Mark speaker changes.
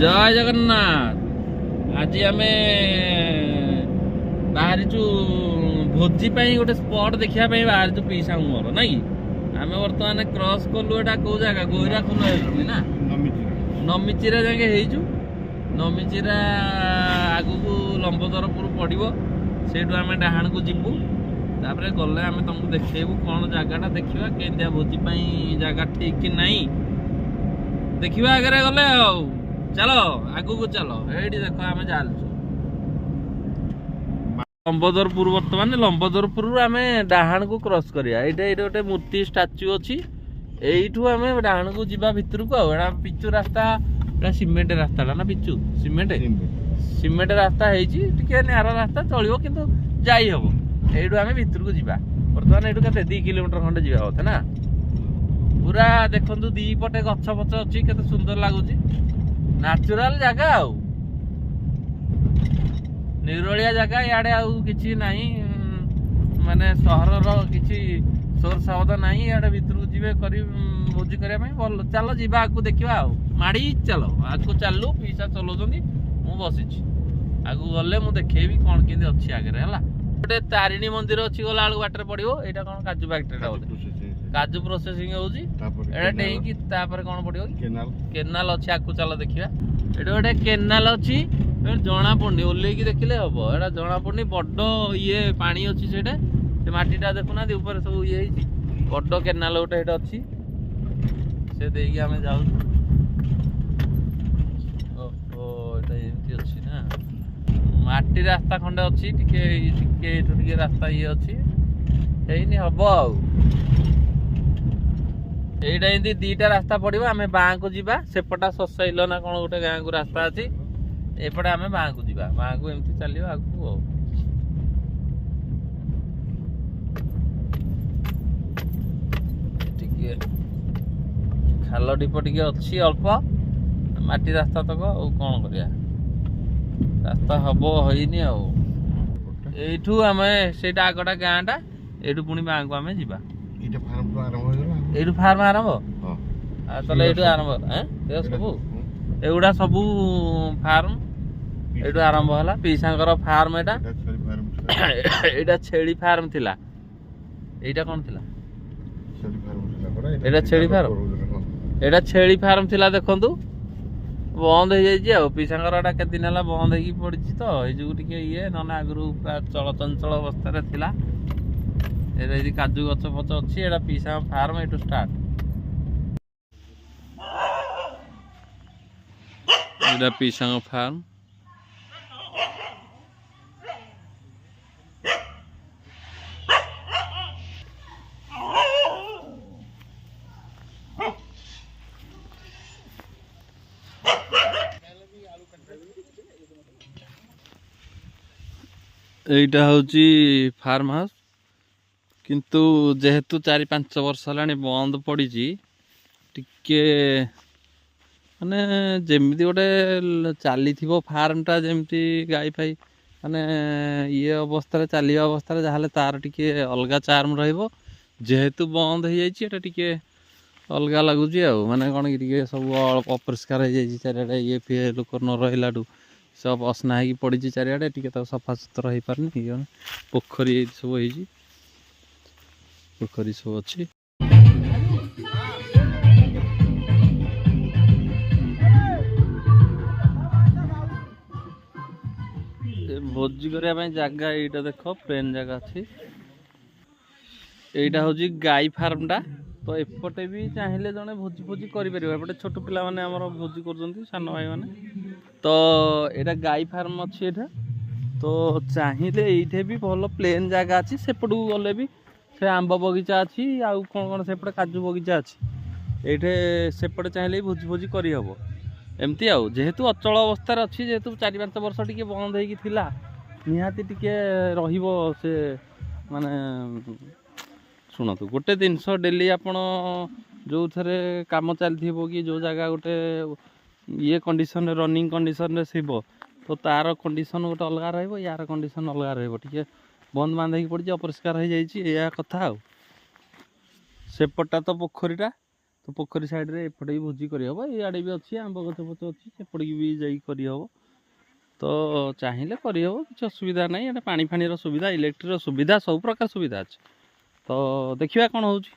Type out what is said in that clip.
Speaker 1: जय जगन्नाथ। आज आम बाहरी भोजी गोटे स्पॉट देखा बाहरी पीसा मोर ना कि आम बर्तमान क्रॉस कलु एटा कौ जगह गोहिरा खोल ना नमिचिरा जाके नमिचिरा आगु लंबोदरपुर पड़ो से आम डाहाण को जीवु तापर गले आम तुमको देखू कौन जगह देखा केंद्रिया भोजी जगह ठीक कि नहीं देखा आगे गले चलो आगु को चलो ये देख आम चलु लंबोदरपुर बर्तमान लंबोदरपुर आम डाहाण को क्रॉस करिया ये गोटे मूर्ति स्टाच्यू अच्छी यू आम डाहाण को जीवा भितर को पिचु रास्ता सीमेंट रास्ता ना पिचु सीमेंट रास्ता है नार रास्ता चलो किंतु जाई हम यू आम भितर को जीवा बर्तमान यू के 2 किलोमीटर खंडे जीवा कथा ना पूरा देखु दी पटे गछ फच अच्छी के सुंदर लगुच नाचुराल जगह आउ निरोलिया जगह इे आउ नहीं माने सहर किसी सोर शब्द नहीं इे भितर को जी भोजी करने भल चलो जीवा आगू देखा माड़ी चलो आगू चलू पीसा चलाउं मु बसी आगू गले मुझे देखेबी कौन केंद्र अच्छी आगे है गोटे तारिणी मंदिर अच्छी गला बाटर पड़ो यहाँ कौन काजू फैक्ट्री काजू प्रोसेसिंग होउची कौन पड़ो केनाल अच्छी आगू चलो देखा ये गोटे केनाल अच्छी जना पड़नी ओल्ल देखिले हम एटा जना पड़नी बड़ ये पानी अच्छी से माटीटा देखुना ऊपर सब ये बड़ केनाल गोटे अच्छी से देखिए आम जाऊ एमती अच्छी ना माटी रास्ता खंडे अच्छी टिके रास्ता ये अच्छी है हम आईटा एमती 2टा रास्ता पड़ो आम बाँ को जीवा सेपटा ससैल ना कौन गोटे गाँ को रास्ता अच्छी एपटे आम बाँ को जीवा बाँ को एमती चलो आगू टिके खाल ढीप टे अच्छी अल्प माटी रास्ता तक कौन करिया रास्ता हम होनी आठू आम से आगटा गाँटा यू पुणी बाँ को आम जीवा यू फार्म आरंभ चलो यू आरंभ सब एगुड़ा सब फार्म यू आरंभ है पीसा फार्म यहाँ छेली फार्म थिला एटा कौन थिला एटा छेली फार्म एटा छेली फार्म थिला देखंतु बंद हो जाइए पीसा के दिन है बंद हो पड़ी तो ये ये ना आगु चलचंचल अवस्था थिला ये काजू गच फच अच्छी एटा पीसा फार्म यू स्टार्ट एटा पीसा फार्म एटा हूँ फार्म हाउस किंतु जेहेतु 4-5 वर्ष है बंद पड़ी टिके माने जमी गोटे चली फार्मटा जमी गाई फाई माने ये अवस्था चल अवस्था जहाँ तार टिके अलग चार्म जेहेतु बंद हो जाए अलग लगुच माने कौन कि सब अपरिष्कार हो जाए चारिड़े ये फी लोक न रहा सब असना हो पड़ी चारिड़े टे सफा सुतरा हो पारनी पोखरी सब हो पोखरी सब अच्छी भोजी करने जगह यहाँ देख प्लेन जगह अच्छी यहाँ हूँ गाई फार्मटा तो एपटे भी चाहिए जड़े भोजी भोजी करपटे छोट पिला माने आमर भोजी कर सान भाई मैंने तो यहाँ गाई फार्म अच्छी एटा तो चाहिए ये भी भल प्लेन जगह अच्छी सेपट को गले भी से आंब बगीचा अच्छी आउ कौन कौन सेपटे काजू बगीचा अच्छी ये सेपटे चाहिए भोजी भोजी करहब एमती आउ जेहेतु अचल अवस्था अच्छी जेहेतु 4-5 वर्ष टी बंद होता निहाती टिके रहिबो से माने शुणु गोटे जिनस डेली आपण जो थे कम चलती कि जो जगह गोटे ये कंडीशन रनिंग कंडीशन थो तो तार कंडीशन गोटे अलग रहा यार कंडीशन अलग रे बंद बांध हो पड़ी अपरिष्कार हो जाए कथा सेपटा तो पोखरीटा ତ ପୋଖରୀ ସାଇଡ଼୍ରେ ଏପଟେ ବି ଭୋଜି କରିହେବ, ଇଆଡ଼େ ବି ଅଛି ଆମ୍ବ ଗଛ ଫଛ ଅଛି, ସେପଟିକି ବି ଯାଇକି କରିହେବ। ତ ଚାହିଁଲେ କରିହେବ, କିଛି ଅସୁବିଧା ନାହିଁ। ଏଇଟା ପାଣି ଫାଣିର ସୁବିଧା, ଇଲେକ୍ଟ୍ରିର ସୁବିଧା, ସବୁ ପ୍ରକାର ସୁବିଧା ଅଛି। ତ ଦେଖିବା କ'ଣ ହେଉଛି।